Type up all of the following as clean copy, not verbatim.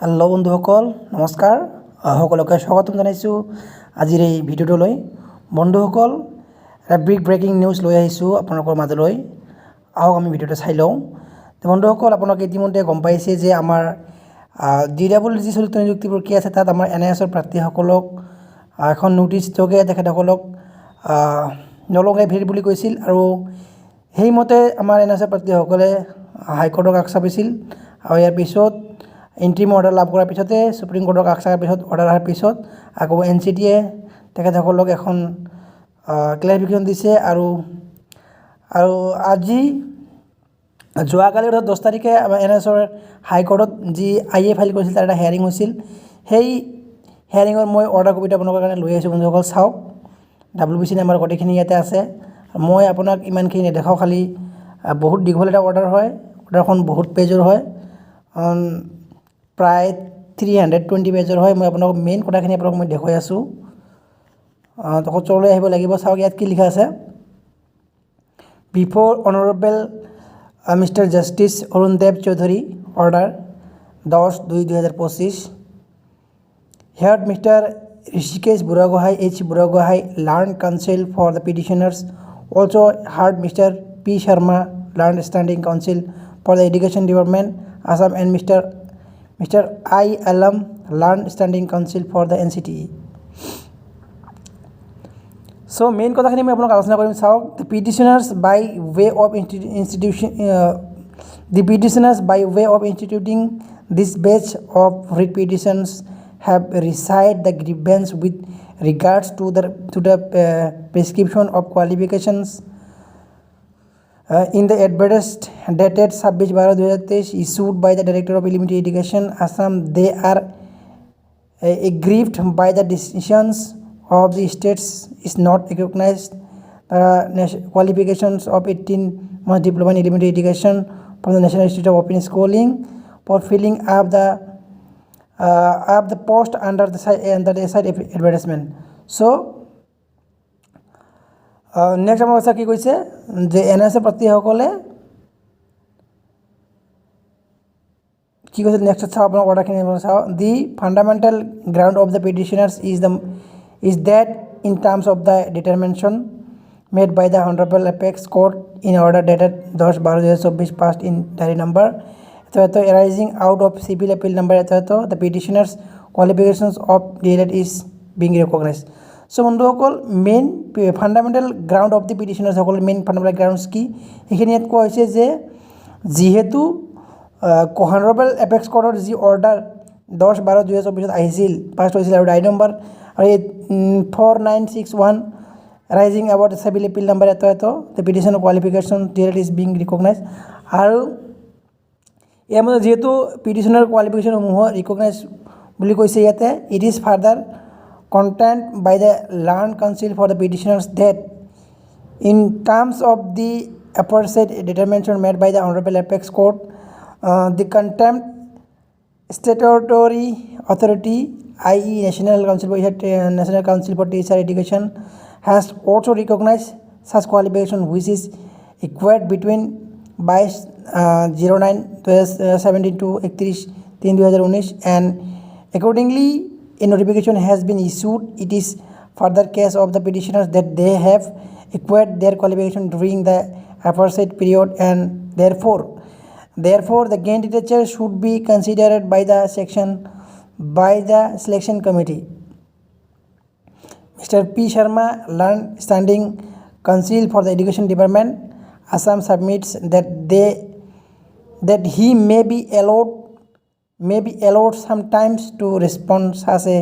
Hello' বন্ধুসকল নমস্কাৰ সকলোকে স্বাগতম জনাইছোঁ আজিৰ এই ভিডিঅ'টোলৈ। বন্ধুসকল এটা বিগ ব্ৰেকিং নিউজ লৈ আহিছোঁ আপোনালোকৰ মাজলৈ। আহক আমি ভিডিঅ'টো চাই লওঁ। বন্ধুসকল আপোনালোকে ইতিমধ্যে গম পাইছে যে আমাৰ DWG চলিত নিযুক্তি প্ৰক্ৰিয়া আছে, তাত আমাৰ NISৰ প্ৰাৰ্থীসকলক এখন নোটিছ যোগে তেখেতসকলক নলগাই ভিৰ বুলি কৈছিল আৰু সেইমতে আমাৰ NISৰ প্ৰাৰ্থীসকলে হাইকোৰ্টক আগ চাপিছিল আৰু ইয়াৰ পিছত ইণ্ট্ৰিম অৰ্ডাৰ লাভ কৰাৰ পিছতে সুপ্ৰিম কোৰ্টক আগ চাপাৰ পিছত অৰ্ডাৰ অহাৰ পিছত আকৌ NCTয়ে তেখেতসকলক এখন ক্লেৰিফিকেশ্যন দিছে আৰু আজি যোৱাকালি অৰ্থাৎ 10 তাৰিখে NISৰ হাইকোৰ্টত যি IA ফাইল কৰিছিল তাৰ এটা হিয়াৰিং হৈছিল। সেই হিয়াৰিঙৰ মই অৰ্ডাৰ কপিটো আপোনালোকৰ কাৰণে লৈ আহিছোঁ। বন্ধুসকল চাওক, WBC নাম্বাৰ গোটেইখিনি ইয়াতে আছে। মই আপোনাক ইমানখিনি নেদেখাওঁ, খালি বহুত দীঘল এটা অৰ্ডাৰ হয়, অৰ্ডাৰখন বহুত পেজৰ হয়, প্ৰায় 320 পেজৰ হয়। মই আপোনাক মেইন কথাখিনি আপোনাক মই দেখুৱাই আছোঁ, চললৈ আহিব লাগিব। চাওক ইয়াত কি লিখা আছে, before honourable mister justice Arundev Choudhury order 10/2/2025 heard mister Hrishikesh Buragohain H. Buragahai, Learned Counsel for the Petitioners, also heard Mr. P. Sharma, Learned Standing Counsel for the Education Department, Assam, and Mr. I. Alam, Learned Standing Counsel for the NCTE. So main কথাখিনি মই আপোনাক আলোচনা কৰিম। চাওক, the petitioners by way of instituting this batch of writ petitions have recited the grievance with regards to the prescription of qualifications in the advertised dated 26/12/2023 issued by the Director of Elementary Education, Assam. They are aggrieved by the decisions of the states is not recognized qualifications of 18-month diploma in elementary education from the National Institute of Open Schooling for filling up the post under the side advertisement. So next আমাৰ কথা কি কৈছে যে NISৰ প্ৰাৰ্থীসকলে কি কৈছে next চাওঁ, আপোনাৰ অৰ্ডাৰখিনি চাওঁ। The fundamental ground of the petitioners is that in terms of the determination made by the Honorable Apex Court in order dated 10/12/2024 passed in diary number arising out of civil appeal number the petitioners qualifications of DLED is being recognized. So বন্ধুসকল main fundamental ground of the পিটিশ্যনাৰ্ছসকল main fundamental grounds কি সেইখিনি ইয়াত কোৱা হৈছে যে যিহেতু honourable apex কোৰ্টৰ যি অৰ্ডাৰ 10/12/2024 আহিছিল, পাছ হৈছিল আৰু ডায়েৰী নম্বৰ আৰু 4961 rising about civil appeal number the petition qualification DLED is being recognise. আৰু ইয়াৰ মতে যিহেতু পিটিশ্যনৰ কোৱালিফিকেশ্যনসমূহ ৰিকগনাইজ বুলি কৈছে ইয়াতে, it is further content by the Learned Counsel for the petitioners that in terms of the aforesaid determination made by the Honorable Apex Court, the contempt statutory authority, i.e. National Council for Teacher Education, has also recognized such qualification which is equate between 22/09/2017 to 31/3/2019, and accordingly a notification has been issued. It is further case of the petitioners that they have acquired their qualification during the aforesaid period, and therefore the gain literature should be considered by the selection committee. Mr. P. Sharma, Learned Standing Counsel for the Education Department, Assam, submits that he may be allowed sometimes to respond such a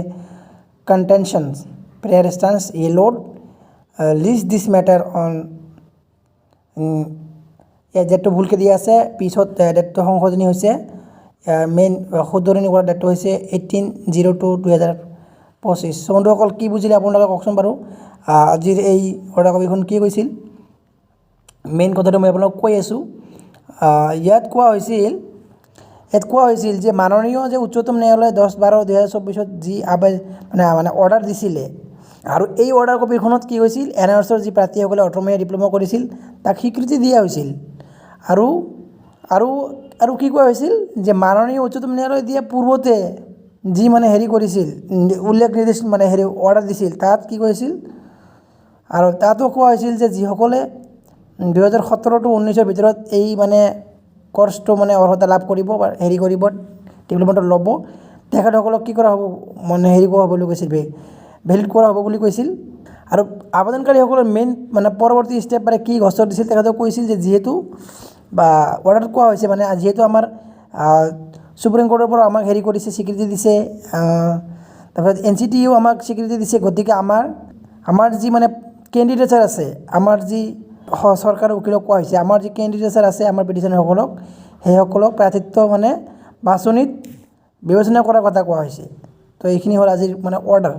contentions. Prayer stands allowed list this matter on ডেটটো ভুলকৈ দিয়া আছে, পিছত ডেটটো সংশোধনী হৈছে, main শুধৰণি কৰা ডেটটো হৈছে 18/02/2025। চ' বন্ধুসকল কি বুজিলে আপোনালোকে কওকচোন বাৰু, আজিৰ এই অৰ্ডাৰ কপিখন কি কৈছিল। মেইন কথাটো মই আপোনালোকক কৈ আছোঁ। ইয়াত কোৱা হৈছিল যে মাননীয় যে উচ্চতম ন্যায়ালয়ে 10/12/2024 যি মানে অৰ্ডাৰ দিছিলে, আৰু এই অৰ্ডাৰ কপিখনত কি হৈছিল, NISৰ যি প্ৰাৰ্থীসকলে 18 ডিপ্ল'মা কৰিছিল তাক স্বীকৃতি দিয়া হৈছিল। আৰু আৰু কি কোৱা হৈছিল যে মাননীয় উচ্চতম ন্যায়ালয়ে দিয়া পূৰ্বতে যি মানে হেৰি কৰিছিল উল্লেখ নিৰ্দেশ মানে হেৰি অৰ্ডাৰ দিছিল তাত কি কৈছিল আৰু তাতো কোৱা হৈছিল যে যিসকলে 2017 to 19 ভিতৰত এই মানে কৰ্চটো মানে অৰ্হতা লাভ কৰিব বা হেৰি কৰিব ডিপ্ল'মাটো ল'ব তেখেতসকলক কি কৰা হ'ব মানে হেৰি কৰা হ'ব বুলি কৈছিল ভেলিড কৰা হ'ব বুলি কৈছিল আৰু আবেদনকাৰীসকলৰ মেইন মানে পৰৱৰ্তী ষ্টেপ মানে কি গছৰ দিছিল তেখেতক কৈছিল যে যিহেতু বা অৰ্ডাৰত কোৱা হৈছে মানে যিহেতু আমাৰ সুপ্ৰিম কোৰ্টৰ পৰা আমাক হেৰি কৰিছে স্বীকৃতি দিছে তাৰপিছত NCTও আমাক স্বীকৃতি দিছে গতিকে আমাৰ যি মানে কেণ্ডিডেটছাৰ আছে আমাৰ যি চৰকাৰৰ উকিলক কোৱা হৈছে আমাৰ যি কেণ্ডিডেটছাৰ আছে আমাৰ পিটিশ্যনাৰসকলক সেইসকলক প্ৰাৰ্থিত্ব মানে বাছনিত বিবেচনা কৰাৰ কথা কোৱা হৈছে তো এইখিনি হ'ল আজিৰ মানে অৰ্ডাৰ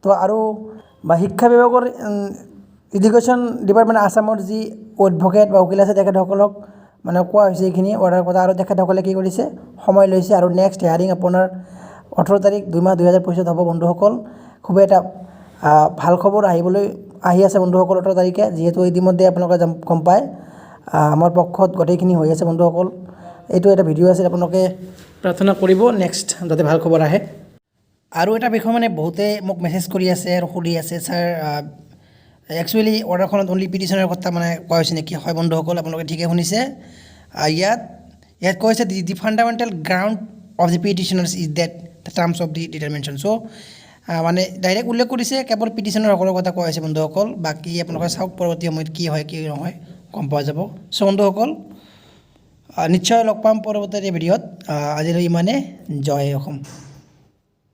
তো আৰু বা শিক্ষা বিভাগৰ এডুকেশ্যন ডিপাৰ্টমেণ্ট আছামৰ যি এডভকেট বা উকিল আছে তেখেতসকলক মানে কোৱা হৈছে এইখিনি অৰ্ডাৰ কথা আৰু তেখেতসকলে কি কৰিছে সময় লৈছে আৰু নেক্সট হিয়াৰিং আপোনাৰ 18 তাৰিখ 2 মাহ 2025 হ'ব বন্ধুসকল খুব এটা ভাল খবৰ আহি আছে বন্ধুসকল 18 তাৰিখে যিহেতু ইতিমধ্যে আপোনালোকে গম পায় আমাৰ পক্ষত গোটেইখিনি হৈ আছে বন্ধুসকল এইটো এটা ভিডিঅ' আছিল আপোনালোকে প্ৰাৰ্থনা কৰিব নেক্সট যাতে ভাল খবৰ আহে আৰু এটা বিষয় মানে বহুতে মোক মেছেজ কৰি আছে আৰু সুধি আছে ছাৰ একচুৱেলি অৰ্ডাৰখনত অনলি পিটিশ্যনৰ কথা মানে কোৱা হৈছে নেকি হয় বন্ধুসকল আপোনালোকে ঠিকে শুনিছে ইয়াত কৈছে the fundamental ground of the petitioners is that the terms of the determination so' মানে ডাইৰেক্ট উল্লেখ কৰিছে কেৱল পিটিশ্যনাৰসকলৰ কথা কোৱা হৈছে বন্ধুসকল বাকী আপোনালোকে চাওক পৰৱৰ্তী সময়ত কি হয় কি নহয় গম পোৱা যাব চ' বন্ধুসকল নিশ্চয় লগ পাম পৰৱৰ্তী ভিডিঅ'ত আজিলৈ ইমানে জয় অসম